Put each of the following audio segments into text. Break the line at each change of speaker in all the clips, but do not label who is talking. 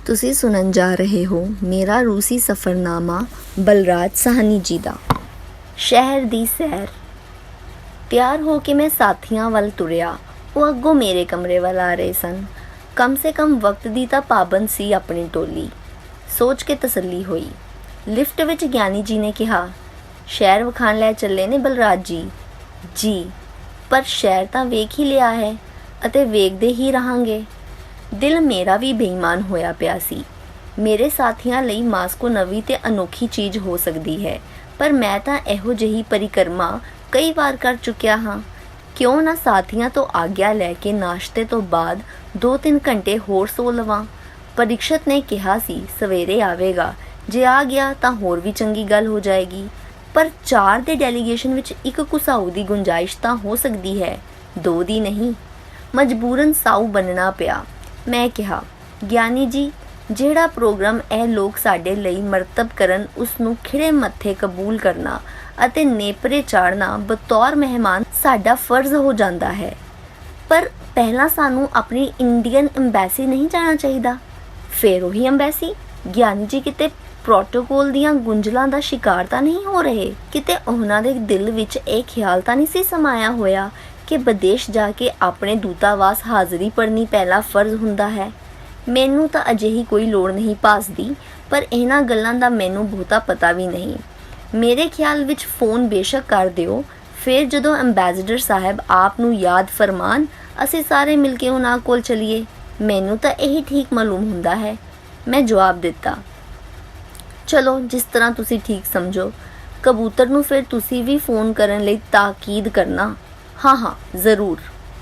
ਤੁਸੀਂ ਸੁਣਨ ਜਾ ਰਹੇ ਹੋ ਮੇਰਾ ਰੂਸੀ ਸਫ਼ਰਨਾਮਾ ਬਲਰਾਜ ਸਾਹਨੀ ਜੀ ਦਾ। ਸ਼ਹਿਰ ਦੀ ਸੈਰ। ਤਿਆਰ ਹੋ ਕੇ ਮੈਂ ਸਾਥੀਆਂ ਵੱਲ ਤੁਰਿਆ। ਉਹ ਅੱਗੋਂ ਮੇਰੇ ਕਮਰੇ ਵੱਲ ਆ ਰਹੇ ਸਨ। ਕਮ ਸੇ ਕਮ ਵਕਤ ਦੀ ਤਾਂ ਪਾਬੰਦ ਸੀ ਆਪਣੀ ਟੋਲੀ। ਸੋਚ ਕੇ ਤਸੱਲੀ ਹੋਈ। ਲਿਫਟ ਵਿੱਚ ਗਿਆਨੀ ਜੀ ਨੇ ਕਿਹਾ, ਸ਼ਹਿਰ ਵਿਖਾਣ ਲੈ ਚੱਲੇ ਨੇ ਬਲਰਾਜ ਜੀ। ਜੀ, ਪਰ ਸ਼ਹਿਰ ਤਾਂ ਵੇਖ ਹੀ ਲਿਆ ਹੈ ਅਤੇ ਵੇਖਦੇ ਹੀ ਰਹਾਂਗੇ। ਦਿਲ ਮੇਰਾ ਵੀ ਬੇਈਮਾਨ ਹੋਇਆ ਪਿਆ ਸੀ। ਮੇਰੇ ਸਾਥੀਆਂ ਲਈ ਮਾਸਕੋ ਨਵੀਂ ਤੇ ਅਨੋਖੀ ਚੀਜ਼ ਹੋ ਸਕਦੀ ਹੈ, ਪਰ ਮੈਂ ਤਾਂ ਇਹੋ ਜਿਹੀ ਪਰਿਕਰਮਾ ਕਈ ਵਾਰ ਕਰ ਚੁੱਕਿਆ ਹਾਂ। ਕਿਉਂ ਨਾ ਸਾਥੀਆਂ ਤੋਂ ਆਗਿਆ ਲੈ ਕੇ ਨਾਸ਼ਤੇ ਤੋਂ ਬਾਅਦ 2-3 ਘੰਟੇ ਹੋਰ ਸੋ ਲਵਾਂ। ਪਰੀਕਸ਼ਤ ਨੇ ਕਿਹਾ ਸੀ ਸਵੇਰੇ ਆਵੇਗਾ। ਜੇ ਆ ਗਿਆ ਤਾਂ ਹੋਰ ਵੀ ਚੰਗੀ ਗੱਲ ਹੋ ਜਾਏਗੀ, ਪਰ 4 ਦੇ ਡੈਲੀਗੇਸ਼ਨ ਵਿੱਚ ਇੱਕ ਘੁਸਾਊ ਦੀ ਗੁੰਜਾਇਸ਼ ਤਾਂ ਹੋ ਸਕਦੀ ਹੈ, 2 ਦੀ ਨਹੀਂ। ਮਜਬੂਰਨ ਸਾਊ ਬਣਨਾ ਪਿਆ। ਮੈਂ ਕਿਹਾ, ਗਿਆਨੀ ਜੀ, ਜਿਹੜਾ ਪ੍ਰੋਗਰਾਮ ਇਹ ਲੋਕ ਸਾਡੇ ਲਈ ਮਰਤਬ ਕਰਨ, ਉਸ ਨੂੰ ਖਿੜੇ ਮੱਥੇ ਕਬੂਲ ਕਰਨਾ ਅਤੇ ਨੇਪਰੇ ਚਾੜਨਾ ਬਤੌਰ ਮਹਿਮਾਨ ਸਾਡਾ ਫਰਜ਼ ਹੋ ਜਾਂਦਾ ਹੈ। ਪਰ ਪਹਿਲਾਂ ਸਾਨੂੰ ਆਪਣੀ ਇੰਡੀਅਨ ਅੰਬੈਸੀ ਨਹੀਂ ਜਾਣਾ ਚਾਹੀਦਾ। ਫਿਰ ਉਹੀ ਅੰਬੈਸੀ। ਗਿਆਨੀ ਜੀ ਕਿਤੇ ਪ੍ਰੋਟੋਕੋਲ ਦੀਆਂ ਗੁੰਝਲਾਂ ਦਾ ਸ਼ਿਕਾਰ ਤਾਂ ਨਹੀਂ ਹੋ ਰਹੇ? ਕਿਤੇ ਉਹਨਾਂ ਦੇ ਦਿਲ ਵਿੱਚ ਇਹ ਖਿਆਲ ਤਾਂ ਨਹੀਂ ਸੀ ਸਮਾਇਆ ਹੋਇਆ ਕਿ ਵਿਦੇਸ਼ ਜਾ ਕੇ ਆਪਣੇ ਦੂਤਾਵਾਸ ਹਾਜ਼ਰੀ ਭਰਨੀ ਪਹਿਲਾ ਫਰਜ਼ ਹੁੰਦਾ ਹੈ? ਮੈਨੂੰ ਤਾਂ ਅਜਿਹੀ ਕੋਈ ਲੋੜ ਨਹੀਂ ਭਾਸਦੀ, ਪਰ ਇਹਨਾਂ ਗੱਲਾਂ ਦਾ ਮੈਨੂੰ ਬਹੁਤਾ ਪਤਾ ਵੀ ਨਹੀਂ। ਮੇਰੇ ਖਿਆਲ ਵਿੱਚ ਫੋਨ ਬੇਸ਼ੱਕ ਕਰ ਦਿਓ, ਫਿਰ ਜਦੋਂ ਅੰਬੈਸਡਰ ਸਾਹਿਬ ਆਪ ਨੂੰ ਯਾਦ ਫਰਮਾਨ, ਅਸੀਂ ਸਾਰੇ ਮਿਲ ਕੇ ਉਹਨਾਂ ਕੋਲ ਚਲੀਏ। ਮੈਨੂੰ ਤਾਂ ਇਹੀ ਠੀਕ ਮਾਲੂਮ ਹੁੰਦਾ ਹੈ। ਮੈਂ ਜਵਾਬ ਦਿੱਤਾ, ਚਲੋ ਜਿਸ ਤਰ੍ਹਾਂ ਤੁਸੀਂ ਠੀਕ ਸਮਝੋ। ਕਬੂਤਰ ਨੂੰ ਫਿਰ ਤੁਸੀਂ ਵੀ ਫੋਨ ਕਰਨ ਲਈ ਤਾਕੀਦ ਕਰਨਾ। ਹਾਂ, ਜ਼ਰੂਰ।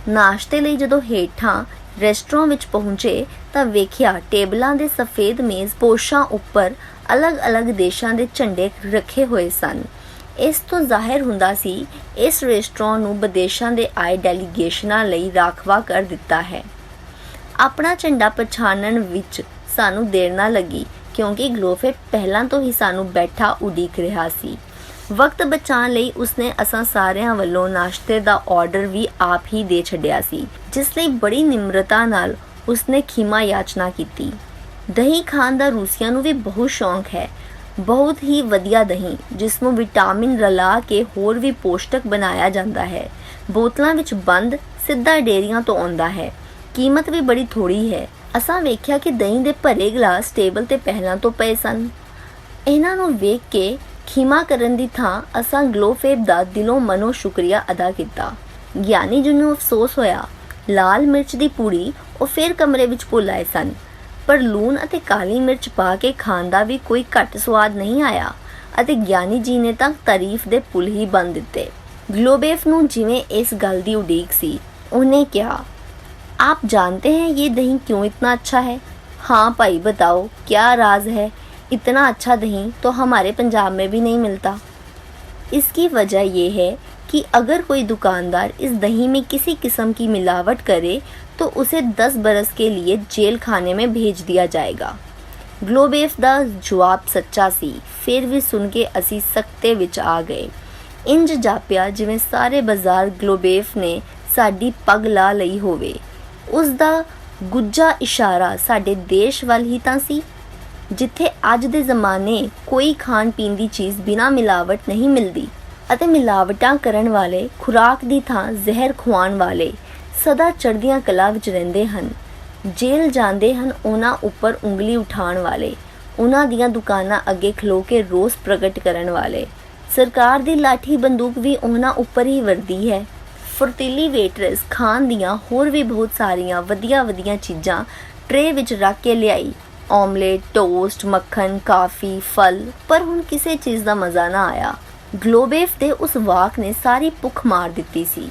ਨਾਸ਼ਤੇ ਲਈ ਜਦੋਂ ਹੇਠਾਂ ਰੈਸਟੋਰੈਂਟ ਵਿੱਚ ਪਹੁੰਚੇ ਤਾਂ ਵੇਖਿਆ ਟੇਬਲਾਂ ਦੇ ਸਫੇਦ ਮੇਜ਼ ਪੋਸ਼ਾਂ ਉੱਪਰ ਅਲੱਗ-ਅਲੱਗ ਦੇਸ਼ਾਂ ਦੇ ਝੰਡੇ ਰੱਖੇ ਹੋਏ ਸਨ। ਇਸ ਤੋਂ ਜ਼ਾਹਿਰ ਹੁੰਦਾ ਸੀ ਇਸ ਰੈਸਟੋਰੈਂਟ ਨੂੰ ਵਿਦੇਸ਼ਾਂ ਦੇ ਆਏ ਡੈਲੀਗੇਸ਼ਨਾਂ ਲਈ ਰਾਖਵਾ ਕਰ ਦਿੱਤਾ ਹੈ। ਆਪਣਾ ਝੰਡਾ ਪਛਾਣਨ ਵਿੱਚ ਸਾਨੂੰ ਦੇਰ ਨਾ ਲੱਗੀ, ਕਿਉਂਕਿ ਗਲੋਫੇ ਪਹਿਲਾਂ ਤੋਂ ਹੀ ਸਾਨੂੰ ਬੈਠਾ ਉਡੀਕ ਰਿਹਾ ਸੀ। ਵਕਤ ਬਚਾਉਣ ਲਈ ਉਸਨੇ ਅਸਾਂ ਸਾਰਿਆਂ ਵੱਲੋਂ ਨਾਸ਼ਤੇ ਦਾ ਆਰਡਰ ਵੀ ਆਪ ਹੀ ਦੇ ਛੱਡਿਆ ਸੀ, ਜਿਸ ਲਈ ਬੜੀ ਨਿਮਰਤਾ ਨਾਲ ਉਸਨੇ ਖਿਮਾ ਯਾਚਨਾ ਕੀਤੀ। ਦਹੀਂ ਖਾਣ ਦਾ ਰੂਸੀਆਂ ਨੂੰ ਵੀ ਬਹੁਤ ਸ਼ੌਂਕ ਹੈ। ਬਹੁਤ ਹੀ ਵਧੀਆ ਦਹੀਂ, ਜਿਸ ਨੂੰ ਵਿਟਾਮਿਨ ਰਲਾ ਕੇ ਹੋਰ ਵੀ ਪੌਸ਼ਟਿਕ ਬਣਾਇਆ ਜਾਂਦਾ ਹੈ। ਬੋਤਲਾਂ ਵਿੱਚ ਬੰਦ, ਸਿੱਧਾ ਡੇਅਰੀਆਂ ਤੋਂ ਆਉਂਦਾ ਹੈ। ਕੀਮਤ ਵੀ ਬੜੀ ਥੋੜੀ ਹੈ। ਅਸਾਂ ਵੇਖਿਆ ਕਿ ਦਹੀਂ ਦੇ ਭਰੇ ਗਲਾਸ ਟੇਬਲ ਤੇ ਪਹਿਲਾਂ ਤੋਂ ਪਏ ਸਨ। ਇਹਨਾਂ ਨੂੰ ਵੇਖ ਕੇ ਖਿਮਾ ਕਰਨ ਦੀ ਥਾਂ ਅਸਾਂ ਗਲੋਫੇਬ ਦਾ ਦਿਲੋਂ ਮਨੋਂ ਸ਼ੁਕਰੀਆ ਅਦਾ ਕੀਤਾ। ਗਿਆਨੀ ਜੀ ਨੂੰ ਅਫਸੋਸ ਹੋਇਆ। ਲਾਲ ਮਿਰਚ ਦੀ ਪੂੜੀ ਉਹ ਫਿਰ ਕਮਰੇ ਵਿੱਚ ਭੁੱਲ ਆਏ ਸਨ, ਪਰ ਲੂਣ ਅਤੇ ਕਾਲੀ ਮਿਰਚ ਪਾ ਕੇ ਖਾਣ ਦਾ ਵੀ ਕੋਈ ਘੱਟ ਸਵਾਦ ਨਹੀਂ ਆਇਆ ਅਤੇ ਗਿਆਨੀ ਜੀ ਨੇ ਤਾਂ ਤਾਰੀਫ ਦੇ ਪੁੱਲ ਹੀ ਬੰਨ੍ਹ ਦਿੱਤੇ। ग्लोबेफ ਨੂੰ ਜਿਵੇਂ ਇਸ ਗੱਲ ਦੀ ਉਡੀਕ ਸੀ, ਉਹਨੇ ਕਿਹਾ, आप जानते हैं ये दही क्यों इतना अच्छा है? हाँ भाई बताओ, क्या राज है? इतना अच्छा दही तो हमारे पंजाब में भी नहीं मिलता। इसकी वजह ये है कि अगर कोई दुकानदार इस दही में किसी किस्म की मिलावट करे तो उसे 10 बरस के लिए जेल खाने में भेज दिया जाएगा। ग्लोबेफ ਦਾ ਜਵਾਬ ਸੱਚਾ ਸੀ। ਫਿਰ ਵੀ ਸੁਣ ਕੇ ਅਸੀਂ ਸਖਤੇ ਵਿੱਚ ਆ ਗਏ। ਇੰਜ ਜਾਪਿਆ ਜਿਵੇਂ ਸਾਰੇ ਬਾਜ਼ਾਰ ਗਲੋਬੇਫ ਨੇ ਸਾਡੀ ਪੱਗ ਲਾ ਲਈ ਹੋਵੇ। ਉਸ ਦਾ ਗੁੱਜਾ ਇਸ਼ਾਰਾ ਸਾਡੇ ਦੇਸ਼ ਵੱਲ ਹੀ ਤਾਂ ਸੀ, ਜਿੱਥੇ ਅੱਜ ਦੇ ਜ਼ਮਾਨੇ ਕੋਈ ਖਾਣ ਪੀਣ ਦੀ ਚੀਜ਼ ਬਿਨਾਂ ਮਿਲਾਵਟ ਨਹੀਂ ਮਿਲਦੀ ਅਤੇ ਮਿਲਾਵਟਾਂ ਕਰਨ ਵਾਲੇ ਖੁਰਾਕ ਦੀ ਥਾਂ ਜ਼ਹਿਰ ਖਵਾਉਣ ਵਾਲੇ ਸਦਾ ਚੜ੍ਹਦੀਆਂ ਕਲਾ ਵਿੱਚ ਰਹਿੰਦੇ ਹਨ। ਜੇਲ੍ਹ ਜਾਂਦੇ ਹਨ ਉਹਨਾਂ ਉੱਪਰ ਉਂਗਲੀ ਉਠਾਉਣ ਵਾਲੇ, ਉਹਨਾਂ ਦੀਆਂ ਦੁਕਾਨਾਂ ਅੱਗੇ ਖਲੋ ਕੇ ਰੋਸ ਪ੍ਰਗਟ ਕਰਨ ਵਾਲੇ। ਸਰਕਾਰ ਦੀ ਲਾਠੀ ਬੰਦੂਕ ਵੀ ਉਹਨਾਂ ਉੱਪਰ ਹੀ ਵਰਦੀ ਹੈ। ਫੁਰਤੀਲੀ ਵੇਟਰਸ ਖਾਣ ਦੀਆਂ ਹੋਰ ਵੀ ਬਹੁਤ ਸਾਰੀਆਂ ਵਧੀਆ ਚੀਜ਼ਾਂ ਟਰੇ ਵਿੱਚ ਰੱਖ ਕੇ ਲਿਆਈ। ਆਮਲੇਟ, ਟੋਸਟ, ਮੱਖਣ, ਕਾਫੀ, ਫਲ, ਪਰ ਹੁਣ ਕਿਸੇ ਚੀਜ਼ ਦਾ ਮਜ਼ਾ ਨਾ ਆਇਆ। ਗਲੋਬੇਫ ਦੇ ਉਸ ਵਾਕ ਨੇ ਸਾਰੀ ਭੁੱਖ ਮਾਰ ਦਿੱਤੀ ਸੀ।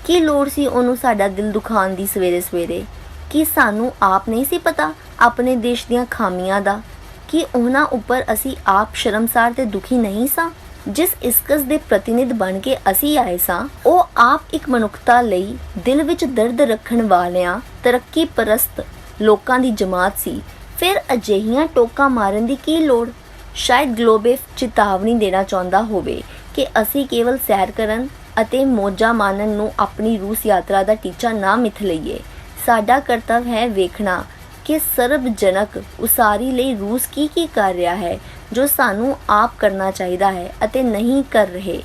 ਕੀ ਲੋੜ ਸੀ ਉਹਨੂੰ ਸਾਡਾ ਦਿਲ ਦੁਖਾਉਣ ਦੀ ਸਵੇਰੇ? ਕੀ ਸਾਨੂੰ ਆਪ ਨਹੀਂ ਸੀ ਪਤਾ ਆਪਣੇ ਦੇਸ਼ ਦੀਆਂ ਖਾਮੀਆਂ ਦਾ? ਕਿ ਉਹਨਾਂ ਉੱਪਰ ਅਸੀਂ ਆਪ ਸ਼ਰਮਸਾਰ ਤੇ ਦੁਖੀ ਨਹੀਂ ਸਾਂ? ਜਿਸ ਇਸਕਸ ਦੇ ਪ੍ਰਤੀਨਿਧ ਬਣ ਕੇ ਅਸੀਂ ਆਏ ਸਾਂ, ਉਹ ਆਪ ਇੱਕ ਮਨੁੱਖਤਾ ਲਈ ਦਿਲ ਵਿੱਚ ਦਰਦ ਰੱਖਣ ਵਾਲਿਆਂ ਤਰੱਕੀ ਪਰਸਤ ਲੋਕਾਂ ਦੀ ਜਮਾਤ ਸੀ। ਫਿਰ ਅਜਿਹੀਆਂ ਟੋਕਾਂ ਮਾਰਨ ਦੀ ਕੀ ਲੋੜ? ਸ਼ਾਇਦ ਗਲੋਬੇਫ ਚੇਤਾਵਨੀ ਦੇਣਾ ਚਾਹੁੰਦਾ ਹੋਵੇ ਕਿ ਅਸੀਂ ਕੇਵਲ ਸੈਰ ਕਰਨ ਅਤੇ ਮੌਜਾਂ ਮਾਣਨ ਨੂੰ ਆਪਣੀ ਰੂਸ ਯਾਤਰਾ ਦਾ ਟੀਚਾ ਨਾ ਮਿਥ ਲਈਏ। ਸਾਡਾ ਕਰਤੱਵ ਹੈ ਵੇਖਣਾ ਕਿ ਸਰਬਜਨਕ ਉਸਾਰੀ ਲਈ ਰੂਸ ਕੀ ਕਰ ਰਿਹਾ ਹੈ ਜੋ ਸਾਨੂੰ ਆਪ ਕਰਨਾ ਚਾਹੀਦਾ ਹੈ ਅਤੇ ਨਹੀਂ ਕਰ ਰਹੇ।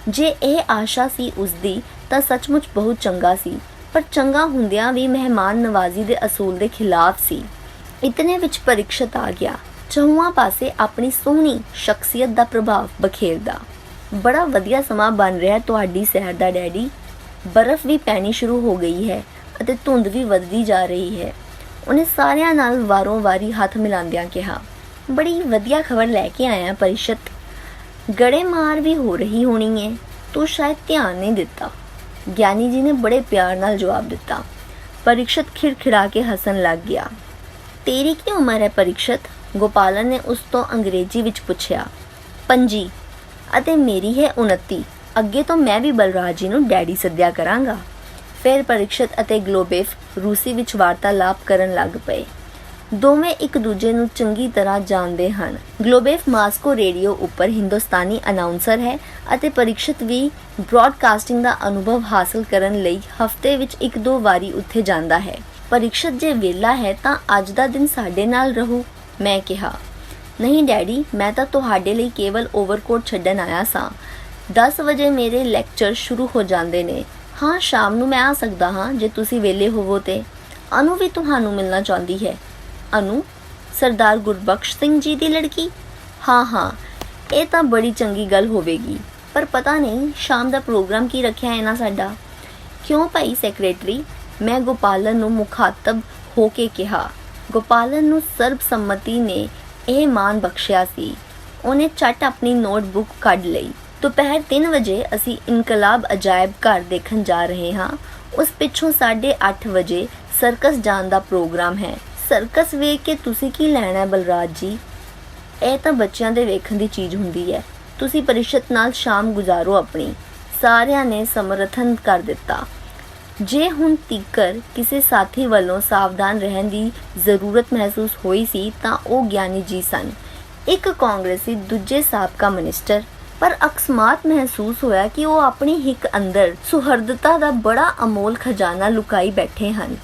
ਜੇ ਇਹ ਆਸ਼ਾ ਸੀ ਉਸਦੀ ਤਾਂ ਸੱਚਮੁੱਚ ਬਹੁਤ ਚੰਗਾ ਸੀ, ਪਰ ਚੰਗਾ ਹੁੰਦਿਆਂ ਵੀ ਮਹਿਮਾਨ ਨਵਾਜ਼ੀ ਦੇ ਅਸੂਲ ਦੇ ਖਿਲਾਫ ਸੀ। ਇਤਨੇ ਵਿੱਚ ਪਰੀਖਸ਼ਤ ਆ ਗਿਆ, ਚੌਹਾਂ ਪਾਸੇ ਆਪਣੀ ਸੋਹਣੀ ਸ਼ਖਸੀਅਤ ਦਾ ਪ੍ਰਭਾਵ ਬਖੇਰਦਾ। ਬੜਾ ਵਧੀਆ ਸਮਾਂ ਬਣ ਰਿਹਾ ਤੁਹਾਡੀ ਸੈਰ ਦਾ ਡੈਡੀ। ਬਰਫ਼ ਵੀ ਪੈਣੀ ਸ਼ੁਰੂ ਹੋ ਗਈ ਹੈ ਅਤੇ ਧੁੰਦ ਵੀ ਵੱਧਦੀ ਜਾ ਰਹੀ ਹੈ। ਉਹਨੇ ਸਾਰਿਆਂ ਨਾਲ ਵਾਰੋਂ ਵਾਰੀ ਹੱਥ ਮਿਲਾਉਂਦਿਆਂ ਕਿਹਾ, ਬੜੀ ਵਧੀਆ ਖਬਰ ਲੈ ਕੇ ਆਇਆ ਪਰੀਖਸ਼ਤ। ਗੜੇਮਾਰ ਵੀ ਹੋ ਰਹੀ ਹੋਣੀ ਹੈ, ਤੂੰ ਸ਼ਾਇਦ ਧਿਆਨ ਨਹੀਂ ਦਿੱਤਾ। ਗਿਆਨੀ ਜੀ ਨੇ ਬੜੇ ਪਿਆਰ ਨਾਲ ਜਵਾਬ ਦਿੱਤਾ। ਪਰੀਖਸ਼ਤ ਖਿੜਖਿੜਾ ਕੇ ਹੱਸਣ ਲੱਗ ਗਿਆ। ਤੇਰੀ ਕੀ ਉਮਰ ਹੈ ਪਰੀਖਸ਼ਤ? ਗੋਪਾਲਨ ਨੇ ਉਸ ਤੋਂ ਅੰਗਰੇਜ਼ੀ ਵਿੱਚ ਪੁੱਛਿਆ। 25 ਅਤੇ ਮੇਰੀ ਹੈ 29। ਅੱਗੇ ਤੋਂ ਮੈਂ ਵੀ ਬਲਰਾਜ ਜੀ ਨੂੰ ਡੈਡੀ ਸੱਦਿਆ ਕਰਾਂਗਾ। ਫਿਰ ਪਰੀਖਸ਼ਤ ਅਤੇ ਗਲੋਬੇਫ ਰੂਸੀ ਵਿੱਚ ਵਾਰਤਾਲਾਪ ਕਰਨ ਲੱਗ ਪਏ। ਦੋਵੇਂ ਇੱਕ ਦੂਜੇ ਨੂੰ ਚੰਗੀ ਤਰ੍ਹਾਂ ਜਾਣਦੇ ਹਨ। ਗਲੋਬੇਫ ਮਾਸਕੋ ਰੇਡੀਓ ਉੱਪਰ ਹਿੰਦੁਸਤਾਨੀ ਅਨਾਉਂਸਰ ਹੈ ਅਤੇ ਪਰੀਖਸ਼ਤ ਵੀ ਬ੍ਰੌਡਕਾਸਟਿੰਗ ਦਾ ਅਨੁਭਵ ਹਾਸਲ ਕਰਨ ਲਈ ਹਫ਼ਤੇ ਵਿੱਚ 1-2 ਵਾਰੀ ਉੱਥੇ ਜਾਂਦਾ ਹੈ। ਪਰੀਖਸ਼ਤ ਜੇ ਵਿਹਲਾ ਹੈ ਤਾਂ ਅੱਜ ਦਾ ਦਿਨ ਸਾਡੇ ਨਾਲ ਰਹੂ, ਮੈਂ ਕਿਹਾ। ਨਹੀਂ ਡੈਡੀ, ਮੈਂ ਤਾਂ ਤੁਹਾਡੇ ਲਈ ਕੇਵਲ ਓਵਰਕੋਟ ਛੱਡਣ ਆਇਆ ਸਾਂ। 10 ਵਜੇ ਮੇਰੇ ਲੈਕਚਰ ਸ਼ੁਰੂ ਹੋ ਜਾਂਦੇ ਨੇ। ਹਾਂ, ਸ਼ਾਮ ਨੂੰ ਮੈਂ ਆ ਸਕਦਾ ਹਾਂ ਜੇ ਤੁਸੀਂ ਵਿਹਲੇ ਹੋਵੋ ਤੇ। ਅਨੂ ਵੀ ਤੁਹਾਨੂੰ ਮਿਲਣਾ ਚਾਹੁੰਦੀ ਹੈ। ਅਨੂ? ਸਰਦਾਰ ਗੁਰਬਖਸ਼ ਸਿੰਘ ਜੀ ਦੀ ਲੜਕੀ? ਹਾਂ, ਇਹ ਤਾਂ ਬੜੀ ਚੰਗੀ ਗੱਲ ਹੋਵੇਗੀ, ਪਰ ਪਤਾ ਨਹੀਂ ਸ਼ਾਮ ਦਾ ਪ੍ਰੋਗਰਾਮ ਕੀ ਰੱਖਿਆ ਹੈ ਨਾ ਸਾਡਾ। ਕਿਉਂ ਭਾਈ ਸੈਕਟਰੀ? ਮੈਂ ਗੋਪਾਲਨ ਨੂੰ ਮੁਖਾਤਬ ਹੋ ਕੇ ਕਿਹਾ। ਗੋਪਾਲਨ ਨੂੰ ਸਰਬਸੰਮਤੀ ਨੇ ਇਹ ਮਾਣ ਬਖਸ਼ਿਆ ਸੀ। ਉਹਨੇ ਝੱਟ ਆਪਣੀ ਨੋਟਬੁੱਕ ਕੱਢ ਲਈ। ਦੁਪਹਿਰ 3 ਵਜੇ ਅਸੀਂ ਇਨਕਲਾਬ ਅਜਾਇਬ ਘਰ ਦੇਖਣ ਜਾ ਰਹੇ ਹਾਂ। ਉਸ ਪਿੱਛੋਂ 8:30 ਵਜੇ ਸਰਕਸ ਜਾਣ ਦਾ ਪ੍ਰੋਗਰਾਮ ਹੈ। ਸਰਕਸ ਵੇਖ ਕੇ ਤੁਸੀਂ ਕੀ ਲੈਣਾ ਬਲਰਾਜ ਜੀ? ਇਹ ਤਾਂ ਬੱਚਿਆਂ ਦੇ ਵੇਖਣ ਦੀ ਚੀਜ਼ ਹੁੰਦੀ ਹੈ। ਤੁਸੀਂ ਪਰੀਖਸ਼ਤ ਨਾਲ ਸ਼ਾਮ ਗੁਜ਼ਾਰੋ ਆਪਣੀ। ਸਾਰਿਆਂ ਨੇ ਸਮਰਥਨ ਕਰ ਦਿੱਤਾ। ਜੇ ਹੁਣ ਤੀਕਰ ਕਿਸੇ ਸਾਥੀ ਵੱਲੋਂ ਸਾਵਧਾਨ ਰਹਿਣ ਦੀ ਜ਼ਰੂਰਤ ਮਹਿਸੂਸ ਹੋਈ ਸੀ ਤਾਂ ਉਹ ਗਿਆਨੀ ਜੀ ਸਨ। ਇੱਕ ਕਾਂਗਰਸੀ, ਦੂਜੇ ਸਾਬਕਾ ਮਿਨਿਸਟਰ। ਪਰ ਅਕਸਮਾਤ ਮਹਿਸੂਸ ਹੋਇਆ ਕਿ ਉਹ ਆਪਣੀ ਹਿੱਕ ਅੰਦਰ ਸੁਹਰਦਤਾ ਦਾ ਬੜਾ ਅਮੋਲ ਖਜ਼ਾਨਾ ਲੁਕਾਈ ਬੈਠੇ ਹਨ।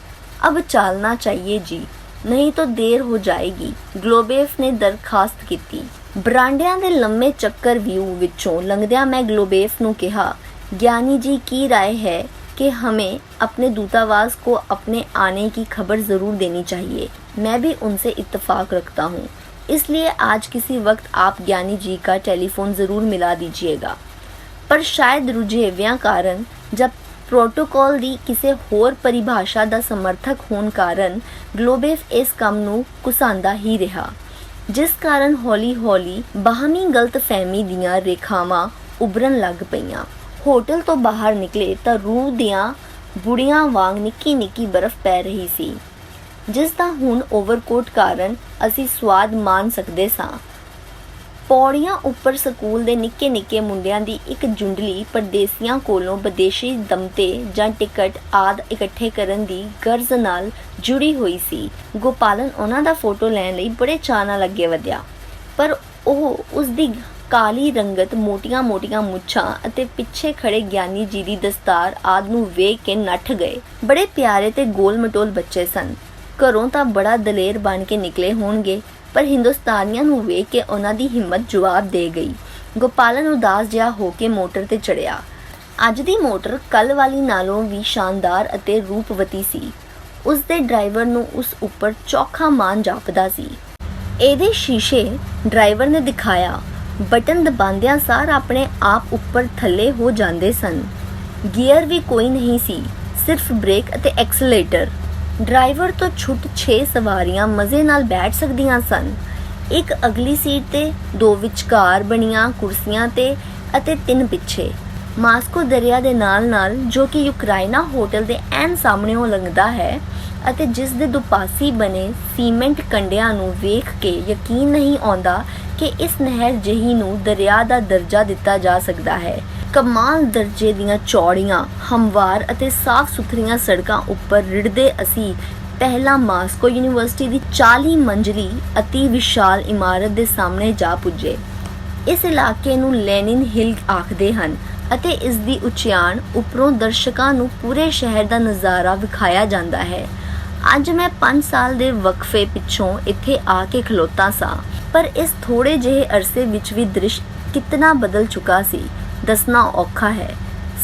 ਅਬ ਚਾਲਣਾ ਚਾਹੀਏ ਜੀ, ਨਹੀਂ ਤਾਂ ਦੇਰ ਹੋ ਜਾਏਗੀ, ਗਲੋਬੇਫ ਨੇ ਦਰਖਾਸਤ ਕੀਤੀ। ਬਰਾਂਡਿਆਂ ਦੇ ਲੰਮੇ ਚੱਕਰ ਵਿਊ ਵਿੱਚੋਂ ਲੰਘਦਿਆਂ ਮੈਂ ਗਲੋਬੇਫ ਨੂੰ ਕਿਹਾ, ज्ञानी जी की राय है कि हमें अपने दूतावास को अपने आने की खबर ज़रूर देनी चाहिए। मैं भी उनसे इत्तेफाक रखता हूँ, इसलिए आज किसी वक्त आप ज्ञानी जी का टेलीफोन ज़रूर मिला दीजिएगा। पर शायद रुझेवियां कारण जब प्रोटोकॉल ਦੀ ਕਿਸੇ ਹੋਰ ਪਰਿਭਾਸ਼ਾ ਦਾ ਸਮਰਥਕ ਹੋਣ ਕਾਰਨ ਗਲੋਬੇਫ ਇਸ ਕੰਮ ਨੂੰ ਕੁਸਾਂਦਾ ਹੀ ਰਿਹਾ, ਜਿਸ ਕਾਰਨ ਹੌਲੀ-ਹੌਲੀ ਬਾਹਮੀ ਗਲਤਫਹਿਮੀ ਦੀਆਂ ਰੇਖਾਵਾਂ ਉਭਰਨ ਲੱਗ ਪਈਆਂ। ਹੋਟਲ ਤੋਂ ਬਾਹਰ ਨਿਕਲੇ ਤਾਂ ਰੂਹ ਦੀਆਂ ਬੁੜੀਆਂ ਵਾਂਗ ਨਿੱਕੀ-ਨਿੱਕੀ ਬਰਫ਼ ਪੈ ਰਹੀ ਸੀ, ਜਿਸ ਦਾ ਹੁਣ ਓਵਰਕੋਟ ਕਾਰਨ ਅਸੀਂ ਸਵਾਦ ਮਾਣ ਸਕਦੇ ਸਾਂ। ਪੌੜੀਆਂ ਉੱਪਰ ਸਕੂਲ ਦੇ ਨਿੱਕੇ-ਨਿੱਕੇ ਮੁੰਡਿਆਂ ਦੀ ਇੱਕ ਜੁੰਡਲੀ ਪਰਦੇਸੀਆਂ ਕੋਲੋਂ ਵਿਦੇਸ਼ੀ ਦਮਤੇ ਜਾਂ ਟਿਕਟ ਆਦਿ ਇਕੱਠੇ ਕਰਨ ਦੀ ਗਰਜ਼ ਨਾਲ ਜੁੜੀ ਹੋਈ ਸੀ। ਗੋਪਾਲਨ ਉਹਨਾਂ ਦਾ ਫੋਟੋ ਲੈਣ ਲਈ ਬੜੇ ਚਾਅ ਨਾਲ ਅੱਗੇ ਵਧਿਆ, ਪਰ ਉਹ ਉਸ ਦੀ ਕਾਲੀ ਰੰਗਤ, ਮੋਟੀਆਂ-ਮੋਟੀਆਂ ਮੁੱਛਾਂ ਅਤੇ ਪਿੱਛੇ ਖੜੇ ਗਿਆਨੀ ਜੀ ਦੀ ਦਸਤਾਰ ਆਦਿ ਨੂੰ ਵੇਖ ਕੇ ਨੱਠ ਗਏ। ਬੜੇ ਪਿਆਰੇ ਤੇ ਗੋਲ-ਮਟੋਲ ਬੱਚੇ ਸਨ। ਘਰੋਂ ਤਾਂ ਬੜਾ ਦਲੇਰ ਬਣ ਕੇ ਨਿਕਲੇ ਹੋਣਗੇ, ਪਰ ਹਿੰਦੁਸਤਾਨੀਆਂ ਨੂੰ ਵੇਖ ਕੇ ਉਹਨਾਂ ਦੀ ਹਿੰਮਤ ਜਵਾਬ ਦੇ ਗਈ। ਗੋਪਾਲਨ ਉਦਾਸ ਜਿਹਾ ਹੋ ਕੇ ਮੋਟਰ ਤੇ ਚੜਿਆ। ਅੱਜ ਦੀ ਮੋਟਰ ਕੱਲ੍ਹ ਵਾਲੀ ਨਾਲੋਂ ਵੀ ਸ਼ਾਨਦਾਰ ਅਤੇ ਰੂਪਵਤੀ ਸੀ। ਉਸ ਦੇ ਡਰਾਈਵਰ ਨੂੰ ਉਸ ਉੱਪਰ ਚੋਖਾ ਮਾਣ ਜਾਪਦਾ ਸੀ। ਇਹਦੇ ਸ਼ੀਸ਼ੇ ਡਰਾਈਵਰ ਨੇ ਦਿਖਾਇਆ, ਬਟਨ ਦਬਾਉਂਦਿਆਂ ਸਾਰ ਆਪਣੇ ਆਪ ਉੱਪਰ ਥੱਲੇ ਹੋ ਜਾਂਦੇ ਸਨ। ਗੀਅਰ ਵੀ ਕੋਈ ਨਹੀਂ ਸੀ, ਸਿਰਫ ਬ੍ਰੇਕ ਅਤੇ ਐਕਸਲੇਟਰ। ਡਰਾਈਵਰ ਤੋਂ ਛੁੱਟ 6 ਸਵਾਰੀਆਂ ਮਜ਼ੇ ਨਾਲ ਬੈਠ ਸਕਦੀਆਂ ਸਨ। ਇੱਕ ਅਗਲੀ ਸੀਟ ਤੇ, 2 ਵਿਚਕਾਰ ਬਣੀਆਂ ਕੁਰਸੀਆਂ ਤੇ ਅਤੇ 3 ਪਿੱਛੇ। ਮਾਸਕੋ ਦਰਿਆ ਦੇ ਨਾਲ-ਨਾਲ, ਜੋ ਕਿ ਯੂਕਰਾਈਨਾ ਹੋਟਲ ਦੇ ਐਨ ਸਾਹਮਣੇੋਂ ਲੰਘਦਾ ਹੈ ਅਤੇ ਜਿਸ ਦੇ ਦੁਪਾਸੀ ਬਣੇ ਸੀਮੈਂਟ ਕੰਢਿਆਂ ਨੂੰ ਵੇਖ ਕੇ ਯਕੀਨ ਨਹੀਂ ਆਉਂਦਾ ਕਿ ਇਸ ਨਹਿਰ ਜਿਹੀ ਨੂੰ ਦਰਿਆ ਦਾ ਦਰਜਾ ਦਿੱਤਾ ਜਾ ਸਕਦਾ ਹੈ। ਕਮਾਲ ਦਰਜੇ ਦੀਆਂ ਚੌੜੀਆਂ, ਹਮਵਾਰ ਅਤੇ ਸਾਫ਼ ਸੁਥਰੀਆਂ ਸੜਕਾਂ ਉੱਪਰ ਰਿੜ੍ਹਦੇ ਅਸੀਂ ਪਹਿਲਾਂ ਮਾਸਕੋ ਯੂਨੀਵਰਸਿਟੀ ਦੀ 40 ਮੰਜ਼ਲੀ ਅਤੀ ਵਿਸ਼ਾਲ ਇਮਾਰਤ ਦੇ ਸਾਹਮਣੇ ਜਾ ਪੁੱਜੇ। ਇਸ ਇਲਾਕੇ ਨੂੰ ਲੈਨਿਨ ਹਿਲ ਆਖਦੇ ਹਨ ਅਤੇ ਇਸ ਦੀ ਉਚਿਆਣ ਉੱਪਰੋਂ ਦਰਸ਼ਕਾਂ ਨੂੰ ਪੂਰੇ ਸ਼ਹਿਰ ਦਾ ਨਜ਼ਾਰਾ ਵਿਖਾਇਆ ਜਾਂਦਾ ਹੈ। ਅੱਜ ਮੈਂ 5 ਸਾਲ ਦੇ ਵਕਫੇ ਪਿੱਛੋਂ ਇੱਥੇ ਆ ਕੇ ਖਲੋਤਾ ਸਾਂ, ਪਰ ਇਸ ਥੋੜੇ ਜਿਹੇ ਅਰਸੇ ਵਿੱਚ ਵੀ ਦ੍ਰਿਸ਼ ਕਿਤਨਾ ਬਦਲ ਚੁੱਕਾ ਸੀ, ਦੱਸਣਾ ਔਖਾ ਹੈ।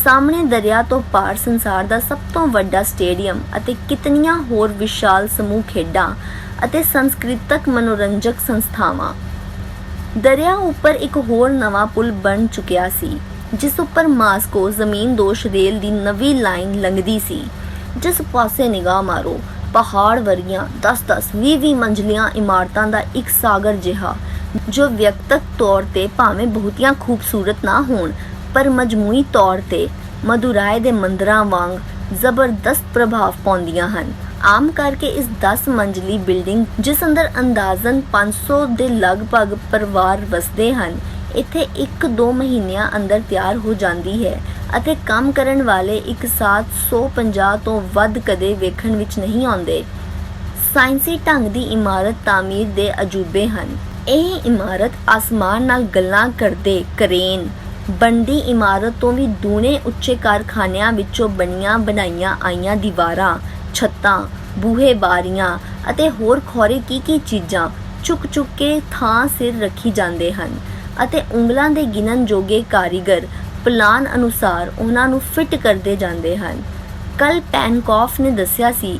ਸਾਹਮਣੇ ਦਰਿਆ ਤੋਂ ਪਾਰ ਸੰਸਾਰ ਦਾ ਸਭ ਤੋਂ ਵੱਡਾ ਸਟੇਡੀਅਮ ਅਤੇ ਕਿਤਨੀਆਂ ਹੋਰ ਵਿਸ਼ਾਲ ਸਮੂਹ ਖੇਡਾਂ ਅਤੇ ਸੰਸਕ੍ਰਿਤਕ ਮਨੋਰੰਜਕ ਸੰਸਥਾਵਾਂ। ਦਰਿਆ ਉੱਪਰ ਇੱਕ ਹੋਰ ਨਵਾਂ ਪੁਲ ਬਣ ਚੁੱਕਿਆ ਸੀ, ਜਿਸ ਉੱਪਰ ਮਾਸਕੋ ਜ਼ਮੀਨਦੋਸ਼ ਰੇਲ ਦੀ ਨਵੀਂ ਲਾਈਨ ਲੰਘਦੀ ਸੀ। ਜਿਸ ਪਾਸੇ ਨਿਗਾਹ ਮਾਰੋ, ਪਹਾੜ ਵਰਗੀਆਂ 10-10, 20-20 ਮੰਜ਼ਲੀਆਂ ਇਮਾਰਤਾਂ ਦਾ ਇੱਕ ਸਾਗਰ ਜਿਹਾ, ਜੋ ਵਿਅਕਤਕ ਤੌਰ ਤੇ ਭਾਵੇਂ ਬਹੁਤੀਆਂ ਖੂਬਸੂਰਤ ਨਾ ਹੋਣ, ਪਰ ਮਜਮੂਈ ਤੌਰ ਤੇ ਮਦੁਰਾਈ ਦੇ ਮੰਦਰਾਂ ਵਾਂਗ ਜ਼ਬਰਦਸਤ ਪ੍ਰਭਾਵ ਪਾਉਂਦੀਆਂ ਹਨ। ਆਮ ਕਰਕੇ ਇਸ 10 ਮੰਜ਼ਲੀ ਬਿਲਡਿੰਗ, ਜਿਸ ਅੰਦਰ ਅੰਦਾਜ਼ਨ 500 ਦੇ ਲਗਭਗ ਪਰਿਵਾਰ ਵਸਦੇ ਹਨ, ਇੱਥੇ 1-2 ਮਹੀਨਿਆਂ ਅੰਦਰ ਤਿਆਰ ਹੋ ਜਾਂਦੀ ਹੈ ਅਤੇ ਕੰਮ ਕਰਨ ਵਾਲੇ ਇੱਕ ਸਾਥ 150 ਤੋਂ ਵੱਧ ਕਦੇ ਵੇਖਣ ਵਿੱਚ ਨਹੀਂ ਆਉਂਦੇ। ਸਾਇੰਸੀ ਢੰਗ ਦੀ ਇਮਾਰਤ ਤਾਮੀਰ ਦੇ ਅਜੂਬੇ ਹਨ। ਇਹ ਇਮਾਰਤ ਆਸਮਾਨ ਨਾਲ ਗੱਲਾਂ ਕਰਦੇ ਕਰੇਨ ਬਣਦੀ ਇਮਾਰਤ ਤੋਂ ਵੀ ਦੂਣੇ ਉੱਚੇ ਕਾਰਖਾਨਿਆਂ ਵਿੱਚੋਂ ਬਣੀਆਂ ਬਣਾਈਆਂ ਆਈਆਂ ਦੀਵਾਰਾਂ, ਛੱਤਾਂ, ਬੂਹੇ, ਬਾਰੀਆਂ ਅਤੇ ਹੋਰ ਖੌਰੇ ਕੀ ਚੀਜ਼ਾਂ ਚੁੱਕ ਕੇ ਥਾਂ ਸਿਰ ਰੱਖੀ ਜਾਂਦੇ ਹਨ ਅਤੇ ਉਂਗਲਾਂ ਦੇ ਗਿਣਨ ਜੋਗੇ ਕਾਰੀਗਰ ਪਲਾਨ ਅਨੁਸਾਰ ਉਹਨਾਂ ਨੂੰ ਫਿੱਟ ਕਰਦੇ ਜਾਂਦੇ ਹਨ। ਕੱਲ ਪੈਨਕੌਫ ਨੇ ਦੱਸਿਆ ਸੀ,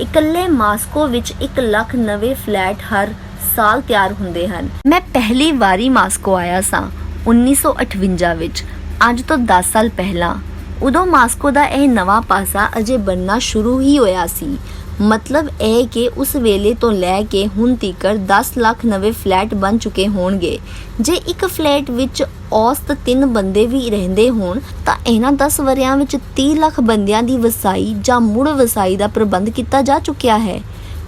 ਇਕੱਲੇ ਮਾਸਕੋ ਵਿੱਚ 1 ਲੱਖ ਨਵੇਂ ਫਲੈਟ ਹਰ ਸਾਲ ਤਿਆਰ ਹੁੰਦੇ ਹਨ। ਮੈਂ ਪਹਿਲੀ ਵਾਰੀ ਮਾਸਕੋ ਆਇਆ ਸਾਂ 1958 ਵਿੱਚ, ਅੱਜ ਤੋਂ 10 ਸਾਲ ਪਹਿਲਾਂ। ਉਦੋਂ ਮਾਸਕੋ ਦਾ ਇਹ ਨਵਾਂ ਪਾਸਾ ਅਜੇ ਬਣਨਾ ਸ਼ੁਰੂ ਹੀ ਹੋਇਆ ਸੀ। ਮਤਲਬ ਇਹ ਕਿ ਉਸ ਵੇਲੇ ਤੋਂ ਲੈ ਕੇ ਹੁਣ ਤੀਕਰ 10 ਲੱਖ ਨਵੇਂ ਫਲੈਟ ਬਣ ਚੁੱਕੇ ਹੋਣਗੇ। ਜੇ ਇੱਕ ਫਲੈਟ ਵਿੱਚ ਔਸਤ 3 ਬੰਦੇ ਵੀ ਰਹਿੰਦੇ ਹੋਣ ਤਾਂ ਇਹਨਾਂ 10 ਵਰ੍ਹਿਆਂ ਵਿੱਚ 30 ਲੱਖ ਬੰਦਿਆਂ ਦੀ ਵਸਾਈ ਜਾਂ ਮੁੜ ਵਸਾਈ ਦਾ ਪ੍ਰਬੰਧ ਕੀਤਾ ਜਾ ਚੁੱਕਿਆ ਹੈ।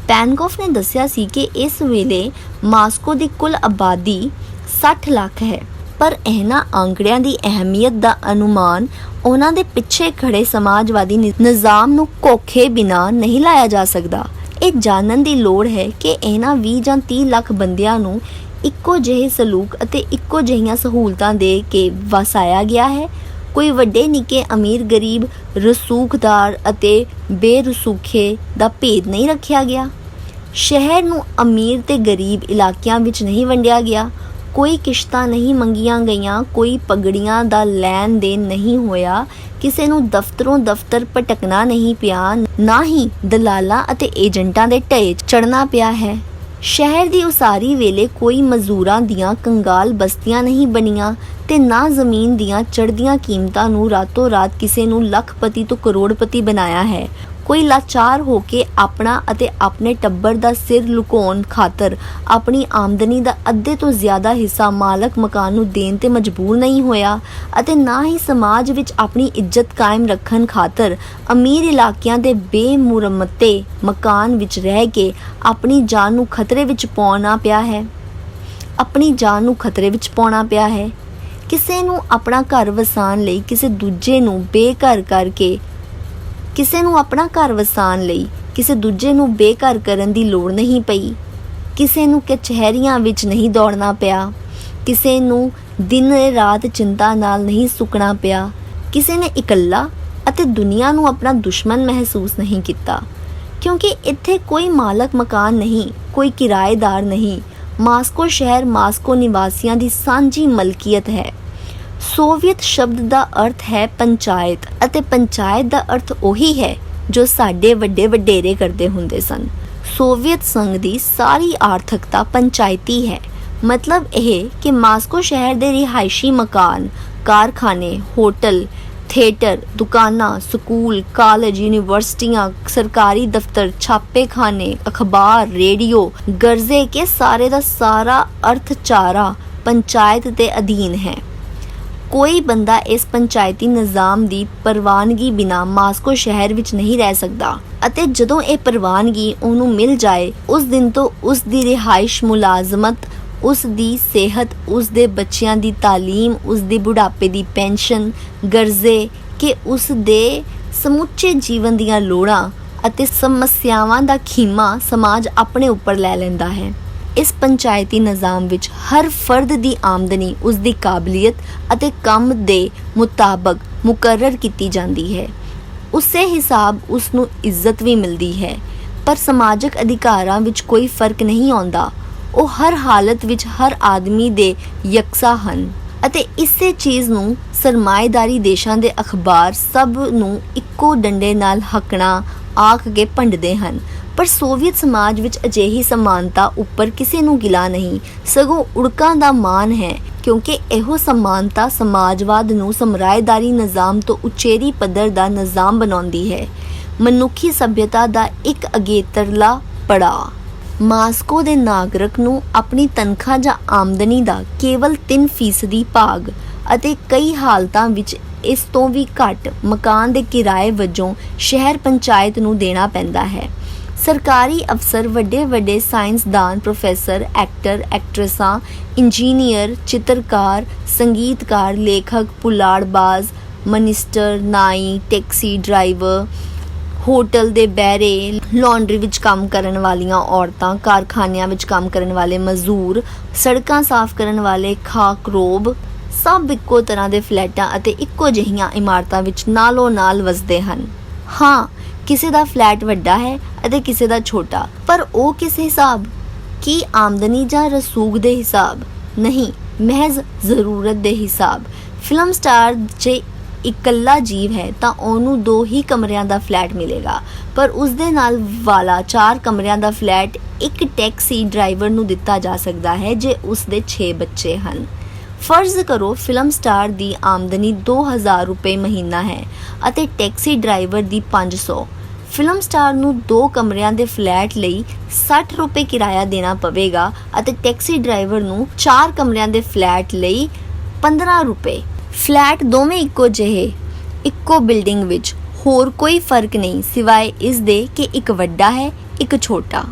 ਪੈਨਕੌਫ ਨੇ ਦੱਸਿਆ ਸੀ ਕਿ ਇਸ ਵੇਲੇ ਮਾਸਕੋ ਦੀ ਕੁੱਲ ਆਬਾਦੀ 60 ਲੱਖ ਹੈ, ਪਰ ਇਹਨਾਂ ਅੰਕੜਿਆਂ ਦੀ ਅਹਿਮੀਅਤ ਦਾ ਅਨੁਮਾਨ ਉਹਨਾਂ ਦੇ ਪਿੱਛੇ ਖੜੇ ਸਮਾਜਵਾਦੀ ਨਿਜ਼ਾਮ ਨੂੰ ਕੋਖੇ ਬਿਨਾਂ ਨਹੀਂ ਲਾਇਆ ਜਾ ਸਕਦਾ। ਇਹ ਜਾਣਨ ਦੀ ਲੋੜ ਹੈ ਕਿ ਇਹਨਾਂ 20 ਜਾਂ 30 ਲੱਖ ਬੰਦਿਆਂ ਨੂੰ ਇੱਕੋ ਜਿਹੇ ਸਲੂਕ ਅਤੇ ਇੱਕੋ ਜਿਹੀਆਂ ਸਹੂਲਤਾਂ ਦੇ ਕੇ ਵਸਾਇਆ ਗਿਆ ਹੈ। ਕੋਈ ਵੱਡੇ ਨਿੱਕੇ, ਅਮੀਰ ਗਰੀਬ, ਰਸੂਖਦਾਰ ਅਤੇ ਬੇਰਸੂਖੇ ਦਾ ਭੇਦ ਨਹੀਂ ਰੱਖਿਆ ਗਿਆ। ਸ਼ਹਿਰ ਨੂੰ ਅਮੀਰ ਤੇ ਗਰੀਬ ਇਲਾਕਿਆਂ ਵਿੱਚ ਨਹੀਂ ਵੰਡਿਆ ਗਿਆ। ਕੋਈ ਕਿਸ਼ਤਾਂ ਨਹੀਂ ਮੰਗੀਆਂ ਗਈਆਂ, ਕੋਈ ਪਗੜੀਆਂ ਦਾ ਲੈਣ ਦੇਣ ਨਹੀਂ ਹੋਇਆ, ਕਿਸੇ ਨੂੰ ਦਫ਼ਤਰੋਂ ਦਫ਼ਤਰ ਭਟਕਣਾ ਨਹੀਂ ਪਿਆ, ਨਾ ਹੀ ਦਲਾਲਾਂ ਅਤੇ ਏਜੰਟਾਂ ਦੇ ਢੇਰ ਚੜ੍ਹਨਾ ਪਿਆ ਹੈ। ਸ਼ਹਿਰ ਦੀ ਉਸਾਰੀ ਵੇਲੇ ਕੋਈ ਮਜ਼ਦੂਰਾਂ ਦੀਆਂ ਕੰਗਾਲ ਬਸਤੀਆਂ ਨਹੀਂ ਬਣੀਆਂ ਤੇ ਨਾ ਜ਼ਮੀਨ ਦੀਆਂ ਚੜ੍ਹਦੀਆਂ ਕੀਮਤਾਂ ਨੂੰ ਰਾਤੋਂ ਰਾਤ ਕਿਸੇ ਨੂੰ ਲੱਖਪਤੀ ਤੋਂ ਕਰੋੜਪਤੀ ਬਣਾਇਆ ਹੈ। ਕੋਈ ਲਾਚਾਰ ਹੋ ਕੇ ਆਪਣਾ ਅਤੇ ਆਪਣੇ ਟੱਬਰ ਦਾ ਸਿਰ ਲੁਕਾਉਣ ਖਾਤਰ ਆਪਣੀ ਆਮਦਨੀ ਦਾ ਅੱਧੇ ਤੋਂ ਜ਼ਿਆਦਾ ਹਿੱਸਾ ਮਾਲਕ ਮਕਾਨ ਨੂੰ ਦੇਣ ਤੇ ਮਜਬੂਰ ਨਹੀਂ ਹੋਇਆ ਅਤੇ ਨਾ ਹੀ ਸਮਾਜ ਵਿੱਚ ਆਪਣੀ ਇੱਜ਼ਤ ਕਾਇਮ ਰੱਖਣ ਖਾਤਰ ਅਮੀਰ ਇਲਾਕਿਆਂ ਦੇ ਬੇਮੁਰੰਮਤੇ ਮਕਾਨ ਵਿੱਚ ਰਹਿ ਕੇ ਆਪਣੀ ਜਾਨ ਨੂੰ ਖਤਰੇ ਵਿੱਚ ਪਾਉਣਾ ਪਿਆ ਹੈ। ਕਿਸੇ ਨੂੰ ਆਪਣਾ ਘਰ ਵਸਾਉਣ ਲਈ ਕਿਸੇ ਦੂਜੇ ਨੂੰ ਬੇਘਰ ਕਰਨ ਦੀ ਲੋੜ ਨਹੀਂ ਪਈ। ਕਿਸੇ ਨੂੰ ਕਚਹਿਰੀਆਂ ਵਿੱਚ ਨਹੀਂ ਦੌੜਨਾ ਪਿਆ। ਕਿਸੇ ਨੂੰ ਦਿਨ ਰਾਤ ਚਿੰਤਾ ਨਾਲ ਨਹੀਂ ਸੁੱਕਣਾ ਪਿਆ। ਕਿਸੇ ਨੇ ਇਕੱਲਾ ਅਤੇ ਦੁਨੀਆ ਨੂੰ ਆਪਣਾ ਦੁਸ਼ਮਣ ਮਹਿਸੂਸ ਨਹੀਂ ਕੀਤਾ, ਕਿਉਂਕਿ ਇੱਥੇ ਕੋਈ ਮਾਲਕ ਮਕਾਨ ਨਹੀਂ, ਕੋਈ ਕਿਰਾਏਦਾਰ ਨਹੀਂ। ਮਾਸਕੋ ਸ਼ਹਿਰ ਮਾਸਕੋ ਨਿਵਾਸੀਆਂ ਦੀ ਸਾਂਝੀ ਮਲਕੀਅਤ ਹੈ। ਸੋਵੀਅਤ ਸ਼ਬਦ ਦਾ ਅਰਥ ਹੈ ਪੰਚਾਇਤ ਅਤੇ ਪੰਚਾਇਤ ਦਾ ਅਰਥ ਉਹੀ ਹੈ ਜੋ ਸਾਡੇ ਵੱਡੇ ਵਡੇਰੇ ਕਰਦੇ ਹੁੰਦੇ ਸਨ। ਸੋਵੀਅਤ ਸੰਘ ਦੀ ਸਾਰੀ ਆਰਥਿਕਤਾ ਪੰਚਾਇਤੀ ਹੈ। ਮਤਲਬ ਇਹ ਕਿ ਮਾਸਕੋ ਸ਼ਹਿਰ ਦੇ ਰਿਹਾਇਸ਼ੀ ਮਕਾਨ, ਕਾਰਖਾਨੇ, ਹੋਟਲ, ਥੀਏਟਰ, ਦੁਕਾਨਾਂ, ਸਕੂਲ, ਕਾਲਜ, ਯੂਨੀਵਰਸਿਟੀਆਂ, ਸਰਕਾਰੀ ਦਫ਼ਤਰ, ਛਾਪੇਖਾਨੇ, ਅਖਬਾਰ, ਰੇਡੀਓ, ਗਰਜ਼ੇ ਕੇ ਸਾਰੇ ਦਾ ਸਾਰਾ ਅਰਥਚਾਰਾ ਪੰਚਾਇਤ ਦੇ ਅਧੀਨ ਹੈ। ਕੋਈ ਬੰਦਾ ਇਸ ਪੰਚਾਇਤੀ ਨਿਜ਼ਾਮ ਦੀ ਪ੍ਰਵਾਨਗੀ ਬਿਨਾਂ ਮਾਸਕੋ ਸ਼ਹਿਰ ਵਿੱਚ ਨਹੀਂ ਰਹਿ ਸਕਦਾ ਅਤੇ ਜਦੋਂ ਇਹ ਪ੍ਰਵਾਨਗੀ ਉਹਨੂੰ ਮਿਲ ਜਾਏ, ਉਸ ਦਿਨ ਤੋਂ ਉਸ ਦੀ ਰਿਹਾਇਸ਼, ਮੁਲਾਜ਼ਮਤ, ਉਸ ਦੀ ਸਿਹਤ, ਉਸ ਦੇ ਬੱਚਿਆਂ ਦੀ ਤਾਲੀਮ, ਉਸ ਦੇ ਬੁਢਾਪੇ ਦੀ ਪੈਨਸ਼ਨ, ਗਰਜ਼ੇ ਕਿ ਉਸ ਦੇ ਸਮੁੱਚੇ ਜੀਵਨ ਦੀਆਂ ਲੋੜਾਂ ਅਤੇ ਸਮੱਸਿਆਵਾਂ ਦਾ ਖੀਮਾ ਸਮਾਜ ਆਪਣੇ ਉੱਪਰ ਲੈ ਲੈਂਦਾ ਹੈ। ਇਸ ਪੰਚਾਇਤੀ ਨਿਜ਼ਾਮ ਵਿੱਚ ਹਰ ਫਰਦ ਦੀ ਆਮਦਨੀ ਉਸ ਦੀ ਕਾਬਲੀਅਤ ਅਤੇ ਕੰਮ ਦੇ ਮੁਤਾਬਕ ਮੁਕਰਰ ਕੀਤੀ ਜਾਂਦੀ ਹੈ। ਉਸੇ ਹਿਸਾਬ ਉਸ ਨੂੰ ਇੱਜ਼ਤ ਵੀ ਮਿਲਦੀ ਹੈ। ਪਰ ਸਮਾਜਿਕ ਅਧਿਕਾਰਾਂ ਵਿੱਚ ਕੋਈ ਫਰਕ ਨਹੀਂ ਆਉਂਦਾ। ਉਹ ਹਰ ਹਾਲਤ ਵਿੱਚ ਹਰ ਆਦਮੀ ਦੇ ਯਕਸਾ ਹਨ ਅਤੇ ਇਸੇ ਚੀਜ਼ ਨੂੰ ਸਰਮਾਏਦਾਰੀ ਦੇਸ਼ਾਂ ਦੇ ਅਖਬਾਰ ਸਭ ਨੂੰ ਇੱਕੋ ਡੰਡੇ ਨਾਲ ਹੱਕਣਾ ਆਖ ਕੇ ਭੰਡਦੇ ਹਨ। ਪਰ ਸੋਵੀਅਤ ਸਮਾਜ ਵਿੱਚ ਅਜਿਹੀ ਸਮਾਨਤਾ ਉੱਪਰ ਕਿਸੇ ਨੂੰ ਗਿਲਾ ਨਹੀਂ, ਸਗੋਂ ਉੜਕਾਂ ਦਾ ਮਾਣ ਹੈ, ਕਿਉਂਕਿ ਇਹੋ ਸਮਾਨਤਾ ਸਮਾਜਵਾਦ ਨੂੰ ਸਮਰਾਏਦਾਰੀ ਨਿਜ਼ਾਮ ਤੋਂ ਉਚੇਰੀ ਪੱਧਰ ਦਾ ਨਿਜ਼ਾਮ ਬਣਾਉਂਦੀ ਹੈ। ਮਨੁੱਖੀ ਸੱਭਿਅਤਾ ਦਾ ਇੱਕ ਅਗੇਤਰਲਾ ਪੜਾਅ। ਮਾਸਕੋ ਦੇ ਨਾਗਰਿਕ ਨੂੰ ਆਪਣੀ ਤਨਖਾਹ ਜਾਂ ਆਮਦਨੀ ਦਾ ਕੇਵਲ 3% ਭਾਗ ਅਤੇ ਕਈ ਹਾਲਤਾਂ ਵਿੱਚ ਇਸ ਤੋਂ ਵੀ ਘੱਟ ਮਕਾਨ ਦੇ ਕਿਰਾਏ ਵਜੋਂ ਸ਼ਹਿਰ ਪੰਚਾਇਤ ਨੂੰ ਦੇਣਾ ਪੈਂਦਾ ਹੈ। ਸਰਕਾਰੀ ਅਫਸਰ ਵੱਡੇ ਸਾਇੰਸਦਾਨ, ਪ੍ਰੋਫੈਸਰ, ਐਕਟਰ, ਐਕਟਰੈਸਾਂ, ਇੰਜੀਨੀਅਰ, ਚਿੱਤਰਕਾਰ, ਸੰਗੀਤਕਾਰ, ਲੇਖਕ, ਪੁਲਾੜਬਾਜ਼, ਮਨਿਸਟਰ, ਨਾਈ, ਟੈਕਸੀ ਡਰਾਈਵਰ, ਹੋਟਲ ਦੇ ਬਹਿਰੇ, ਲਾਂਡਰੀ ਵਿੱਚ ਕੰਮ ਕਰਨ ਵਾਲੀਆਂ ਔਰਤਾਂ, ਕਾਰਖਾਨਿਆਂ ਵਿੱਚ ਕੰਮ ਕਰਨ ਵਾਲੇ ਮਜ਼ਦੂਰ, ਸੜਕਾਂ ਸਾਫ਼ ਕਰਨ ਵਾਲੇ ਖਾਕਰੋਬ ਸਭ ਇੱਕੋ ਤਰ੍ਹਾਂ ਦੇ ਫਲੈਟਾਂ ਅਤੇ ਇੱਕੋ ਜਿਹੀਆਂ ਇਮਾਰਤਾਂ ਵਿੱਚ ਨਾਲੋਂ ਨਾਲ ਵਸਦੇ ਹਨ। ਹਾਂ, ਕਿਸੇ ਦਾ ਫਲੈਟ ਵੱਡਾ ਹੈ ਅਤੇ ਕਿਸੇ ਦਾ ਛੋਟਾ, ਪਰ ਉਹ ਕਿਸ ਹਿਸਾਬ? ਕੀ ਆਮਦਨੀ ਜਾਂ ਰਸੂਖ ਦੇ ਹਿਸਾਬ? ਨਹੀਂ, ਮਹਿਜ਼ ਜ਼ਰੂਰਤ ਦੇ ਹਿਸਾਬ। ਫਿਲਮ ਸਟਾਰ ਜੇ ਇਕੱਲਾ ਜੀਵ ਹੈ ਤਾਂ ਉਹਨੂੰ 2 ਹੀ ਕਮਰਿਆਂ ਦਾ ਫਲੈਟ ਮਿਲੇਗਾ, ਪਰ ਉਸਦੇ ਨਾਲ ਵਾਲਾ 4 ਕਮਰਿਆਂ ਦਾ ਫਲੈਟ ਇੱਕ ਟੈਕਸੀ ਡਰਾਈਵਰ ਨੂੰ ਦਿੱਤਾ ਜਾ ਸਕਦਾ ਹੈ ਜੇ ਉਸਦੇ 6 ਬੱਚੇ ਹਨ। ਫਰਜ਼ ਕਰੋ ਫਿਲਮ ਸਟਾਰ ਦੀ ਆਮਦਨੀ 2000 ਰੁਪਏ ਮਹੀਨਾ ਹੈ ਅਤੇ ਟੈਕਸੀ ਡਰਾਈਵਰ ਦੀ 500। ਫਿਲਮ ਸਟਾਰ ਨੂੰ 2 ਕਮਰਿਆਂ ਦੇ ਫਲੈਟ ਲਈ 60 ਰੁਪਏ ਕਿਰਾਇਆ ਦੇਣਾ ਪਵੇਗਾ ਅਤੇ ਟੈਕਸੀ ਡਰਾਈਵਰ ਨੂੰ 4 ਕਮਰਿਆਂ ਦੇ ਫਲੈਟ ਲਈ 15 ਰੁਪਏ। ਫਲੈਟ ਦੋਵੇਂ ਇੱਕੋ ਜਿਹੇ, ਇੱਕੋ ਬਿਲਡਿੰਗ ਵਿੱਚ, ਹੋਰ ਕੋਈ ਫਰਕ ਨਹੀਂ ਸਿਵਾਏ ਇਸ ਦੇ ਕਿ ਇੱਕ ਵੱਡਾ ਹੈ, ਇੱਕ ਛੋਟਾ।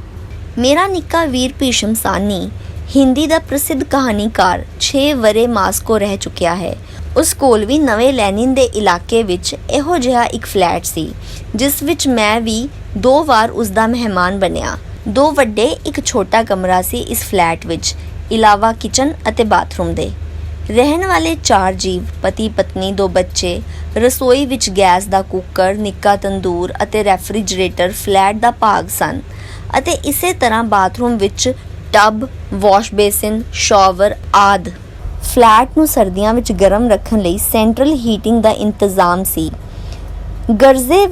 ਮੇਰਾ ਨਿੱਕਾ ਵੀਰ ਭੀਸ਼ਮ ਸਾਨੀ ਹਿੰਦੀ ਦਾ ਪ੍ਰਸਿੱਧ ਕਹਾਣੀਕਾਰ 6 ਵਰ੍ਹੇ ਮਾਸਕੋ ਰਹਿ ਚੁੱਕਿਆ ਹੈ। ਉਸ ਕੋਲ ਵੀ ਨਵੇਂ ਲੈਨਿਨ ਦੇ ਇਲਾਕੇ ਵਿੱਚ ਇਹੋ ਜਿਹਾ ਇੱਕ ਫਲੈਟ ਸੀ, ਜਿਸ ਵਿੱਚ ਮੈਂ ਵੀ 2 ਵਾਰ ਉਸ ਦਾ ਮਹਿਮਾਨ ਬਣਿਆ। 2 ਵੱਡੇ, ਇੱਕ ਛੋਟਾ ਕਮਰਾ ਸੀ ਇਸ ਫਲੈਟ ਵਿੱਚ, ਇਲਾਵਾ ਕਿਚਨ ਅਤੇ ਬਾਥਰੂਮ ਦੇ। ਰਹਿਣ ਵਾਲੇ 4 ਜੀਵ, ਪਤੀ ਪਤਨੀ, 2 ਬੱਚੇ, ਰਸੋਈ ਵਿੱਚ ਗੈਸ ਦਾ ਕੁੱਕਰ, ਨਿੱਕਾ ਤੰਦੂਰ ਅਤੇ ਰੈਫਰੀਜਰੇਟਰ ਫਲੈਟ ਦਾ ਭਾਗ ਸਨ ਅਤੇ ਇਸੇ ਤਰ੍ਹਾਂ ਬਾਥਰੂਮ ਵਿੱਚ ਟੱਬ, ਵਾਸ਼ ਬੇਸਿਨ, ਸ਼ਾਵਰ ਆਦਿ। ਫਲੈਟ ਨੂੰ ਸਰਦੀਆਂ ਵਿੱਚ ਗਰਮ ਰੱਖਣ ਲਈ ਸੈਂਟਰਲ ਹੀਟਿੰਗ ਦਾ ਇੰਤਜ਼ਾਮ ਸੀ। ਗਰਜ਼ੇ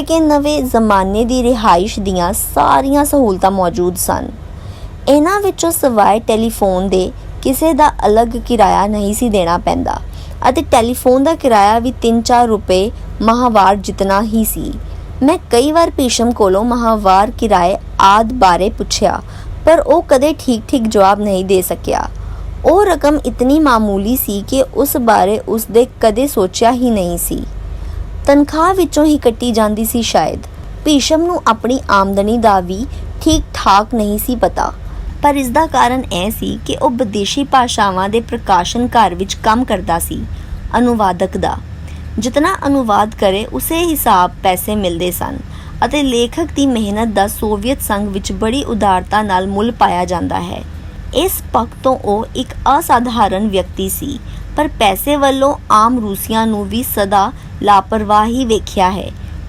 ਕੇ ਨਵੇਂ ਜ਼ਮਾਨੇ ਦੀ ਰਿਹਾਇਸ਼ ਦੀਆਂ ਸਾਰੀਆਂ ਸਹੂਲਤਾਂ ਮੌਜੂਦ ਸਨ। ਇਹਨਾਂ ਵਿੱਚੋਂ ਸਿਵਾਏ ਟੈਲੀਫੋਨ ਦੇ ਕਿਸੇ ਦਾ ਅਲੱਗ ਕਿਰਾਇਆ ਨਹੀਂ ਸੀ ਦੇਣਾ ਪੈਂਦਾ ਅਤੇ ਟੈਲੀਫੋਨ ਦਾ ਕਿਰਾਇਆ ਵੀ 3-4 ਰੁਪਏ ਮਾਹਵਾਰ ਜਿਤਨਾ ਹੀ ਸੀ। ਮੈਂ ਕਈ ਵਾਰ ਭੀਸ਼ਮ ਕੋਲੋਂ ਮਾਹਵਾਰ ਕਿਰਾਏ ਆਦਿ ਬਾਰੇ ਪੁੱਛਿਆ, ਪਰ ਉਹ ਕਦੇ ਠੀਕ ਜਵਾਬ ਨਹੀਂ ਦੇ ਸਕਿਆ। ਉਹ ਰਕਮ ਇਤਨੀ ਮਾਮੂਲੀ ਸੀ ਕਿ ਉਸ ਬਾਰੇ ਉਸਦੇ ਕਦੇ ਸੋਚਿਆ ਹੀ ਨਹੀਂ ਸੀ। ਤਨਖਾਹ ਵਿੱਚੋਂ ਹੀ ਕੱਟੀ ਜਾਂਦੀ ਸੀ ਸ਼ਾਇਦ। ਭੀਸ਼ਮ ਨੂੰ ਆਪਣੀ ਆਮਦਨੀ ਦਾ ਵੀ ਠੀਕ ਠਾਕ ਨਹੀਂ ਸੀ ਪਤਾ, ਪਰ ਇਸ ਦਾ ਕਾਰਨ ਇਹ ਸੀ ਕਿ ਉਹ ਵਿਦੇਸ਼ੀ ਭਾਸ਼ਾਵਾਂ ਦੇ ਪ੍ਰਕਾਸ਼ਨ ਘਰ ਵਿੱਚ ਕੰਮ ਕਰਦਾ ਸੀ, ਅਨੁਵਾਦਕ ਦਾ। ਜਿਤਨਾ ਅਨੁਵਾਦ ਕਰੇ ਉਸੇ ਹਿਸਾਬ ਪੈਸੇ ਮਿਲਦੇ ਸਨ ਅਤੇ ਲੇਖਕ ਦੀ ਮਿਹਨਤ ਦਾ ਸੋਵੀਅਤ ਸੰਘ ਵਿੱਚ ਬੜੀ ਉਦਾਰਤਾ ਨਾਲ ਮੁੱਲ ਪਾਇਆ ਜਾਂਦਾ ਹੈ। ਇਸ ਪੱਖ ਤੋਂ ਉਹ ਇੱਕ ਅਸਾਧਾਰਨ ਵਿਅਕਤੀ ਸੀ, ਪਰ ਪੈਸੇ ਵੱਲੋਂ ਆਮ ਰੂਸੀਆਂ ਨੂੰ ਵੀ ਸਦਾ ਲਾਪਰਵਾਹੀ ਵੇਖਿਆ ਹੈ।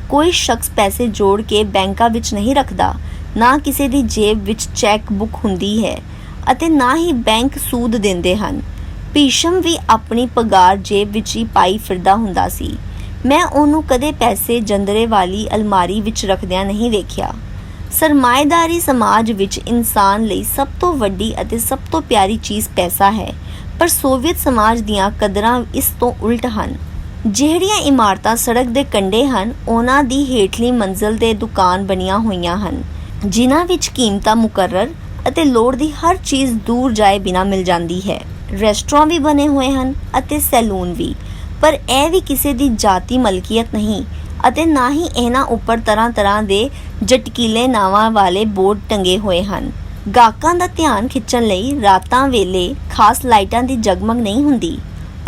ਕੋਈ ਸ਼ਖਸ ਪੈਸੇ ਜੋੜ ਕੇ ਬੈਂਕਾਂ ਵਿੱਚ ਨਹੀਂ ਰੱਖਦਾ, ਨਾ ਕਿਸੇ ਦੀ ਜੇਬ ਵਿੱਚ ਚੈੱਕ ਬੁੱਕ ਹੁੰਦੀ ਹੈ ਅਤੇ ਨਾ ਹੀ ਬੈਂਕ ਸੂਦ ਦਿੰਦੇ ਹਨ। ਭੀਸ਼ਮ ਵੀ ਆਪਣੀ ਪਗਾਰ ਜੇਬ ਵਿੱਚ ਹੀ ਪਾਈ ਫਿਰਦਾ ਹੁੰਦਾ ਸੀ। ਮੈਂ ਉਹਨੂੰ ਕਦੇ ਪੈਸੇ ਜੰਦਰੇ ਵਾਲੀ ਅਲਮਾਰੀ ਵਿੱਚ ਰੱਖਦਿਆਂ ਨਹੀਂ ਵੇਖਿਆ। ਸਰਮਾਏਦਾਰੀ ਸਮਾਜ ਵਿੱਚ ਇਨਸਾਨ ਲਈ ਸਭ ਤੋਂ ਵੱਡੀ ਅਤੇ ਸਭ ਤੋਂ ਪਿਆਰੀ ਚੀਜ਼ ਪੈਸਾ ਹੈ, ਪਰ ਸੋਵੀਅਤ ਸਮਾਜ ਦੀਆਂ ਕਦਰਾਂ ਇਸ ਤੋਂ ਉਲਟ ਹਨ। ਜਿਹੜੀਆਂ ਇਮਾਰਤਾਂ ਸੜਕ ਦੇ ਕੰਢੇ ਹਨ, ਉਹਨਾਂ ਦੀ ਹੇਠਲੀ ਮੰਜ਼ਲ 'ਤੇ ਦੁਕਾਨ ਬਣੀਆਂ ਹੋਈਆਂ ਹਨ, ਜਿਨ੍ਹਾਂ ਵਿੱਚ ਕੀਮਤਾਂ ਮੁਕਰਰ ਅਤੇ ਲੋੜ ਦੀ ਹਰ ਚੀਜ਼ ਦੂਰ ਜਾਏ ਬਿਨਾਂ ਮਿਲ ਜਾਂਦੀ ਹੈ। ਰੈਸਟੋਰਾਂ ਵੀ ਬਣੇ ਹੋਏ ਹਨ ਅਤੇ ਸੈਲੂਨ ਵੀ, ਪਰ ਇਹ ਵੀ ਕਿਸੇ ਦੀ ਜਾਤੀ ਮਲਕੀਅਤ ਨਹੀਂ ਅਤੇ ਨਾ ਹੀ ਇਹਨਾਂ ਉੱਪਰ ਤਰ੍ਹਾਂ ਦੇ ਝਟਕੀਲੇ ਨਾਵਾਂ ਵਾਲੇ ਬੋਰਡ ਟੰਗੇ ਹੋਏ ਹਨ। ਗਾਹਕਾਂ ਦਾ ਧਿਆਨ ਖਿੱਚਣ ਲਈ ਰਾਤਾਂ ਵੇਲੇ ਖਾਸ ਲਾਈਟਾਂ ਦੀ ਜਗਮਗ ਨਹੀਂ ਹੁੰਦੀ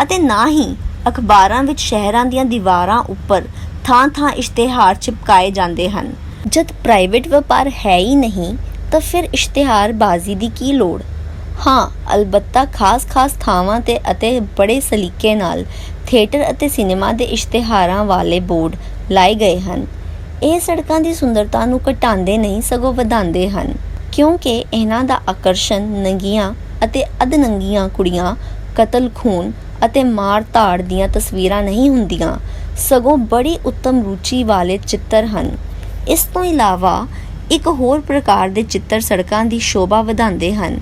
ਅਤੇ ਨਾ ਹੀ ਅਖਬਾਰਾਂ ਵਿੱਚ ਸ਼ਹਿਰਾਂ ਦੀਆਂ ਦੀਵਾਰਾਂ ਉੱਪਰ ਥਾਂ ਇਸ਼ਤਿਹਾਰ ਚਿਪਕਾਏ ਜਾਂਦੇ ਹਨ। ਜਦ ਪ੍ਰਾਈਵੇਟ ਵਪਾਰ ਹੈ ਹੀ ਨਹੀਂ ਤਾਂ ਫਿਰ ਇਸ਼ਤਿਹਾਰਬਾਜ਼ੀ ਦੀ ਕੀ ਲੋੜ? ਹਾਂ, ਅਲਬੱਤਾ ਖਾਸ ਥਾਵਾਂ 'ਤੇ ਅਤੇ ਬੜੇ ਸਲੀਕੇ ਨਾਲ ਥੀਏਟਰ ਅਤੇ ਸਿਨੇਮਾ ਦੇ ਇਸ਼ਤਿਹਾਰਾਂ ਵਾਲੇ ਬੋਰਡ ਲਾਏ ਗਏ ਹਨ। ਇਹ ਸੜਕਾਂ ਦੀ ਸੁੰਦਰਤਾ ਨੂੰ ਘਟਾਉਂਦੇ ਨਹੀਂ ਸਗੋਂ ਵਧਾਉਂਦੇ ਹਨ, ਕਿਉਂਕਿ ਇਹਨਾਂ ਦਾ ਆਕਰਸ਼ਣ ਨੰਗੀਆਂ ਅਤੇ ਅਧਨੰਗੀਆਂ ਕੁੜੀਆਂ, ਕਤਲ, ਖੂਨ ਅਤੇ ਮਾਰ ਧਾੜ ਦੀਆਂ ਤਸਵੀਰਾਂ ਨਹੀਂ ਹੁੰਦੀਆਂ, ਸਗੋਂ ਬੜੀ ਉੱਤਮ ਰੁਚੀ ਵਾਲੇ ਚਿੱਤਰ ਹਨ। ਇਸ ਤੋਂ ਇਲਾਵਾ ਇੱਕ ਹੋਰ ਪ੍ਰਕਾਰ ਦੇ ਚਿੱਤਰ ਸੜਕਾਂ ਦੀ ਸ਼ੋਭਾ ਵਧਾਉਂਦੇ ਹਨ।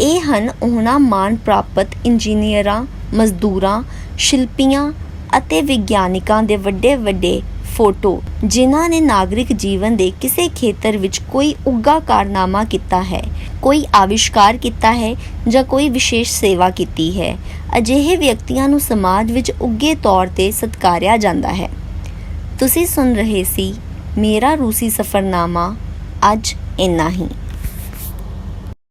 ਇਹ ਹਨ ਉਹਨਾਂ ਮਾਣ ਪ੍ਰਾਪਤ ਇੰਜੀਨੀਅਰਾਂ, ਮਜ਼ਦੂਰਾਂ, ਸ਼ਿਲਪੀਆਂ ਅਤੇ ਵਿਗਿਆਨਿਕਾਂ ਦੇ ਵੱਡੇ ਵੱਡੇ ਫੋਟੋ ਜਿਨ੍ਹਾਂ ਨੇ ਨਾਗਰਿਕ ਜੀਵਨ ਦੇ ਕਿਸੇ ਖੇਤਰ ਵਿੱਚ ਕੋਈ ਉੱਘਾ ਕਾਰਨਾਮਾ ਕੀਤਾ ਹੈ, ਕੋਈ ਆਵਿਸ਼ਕਾਰ ਕੀਤਾ ਹੈ ਜਾਂ ਕੋਈ ਵਿਸ਼ੇਸ਼ ਸੇਵਾ ਕੀਤੀ ਹੈ। ਅਜਿਹੇ ਵਿਅਕਤੀਆਂ ਨੂੰ ਸਮਾਜ ਵਿੱਚ ਉੱਘੇ ਤੌਰ 'ਤੇ ਸਤਿਕਾਰਿਆ ਜਾਂਦਾ ਹੈ। ਤੁਸੀਂ ਸੁਣ ਰਹੇ ਸੀ ਮੇਰਾ ਰੂਸੀ ਸਫ਼ਰਨਾਮਾ। ਅੱਜ ਇੰਨਾ ਹੀ।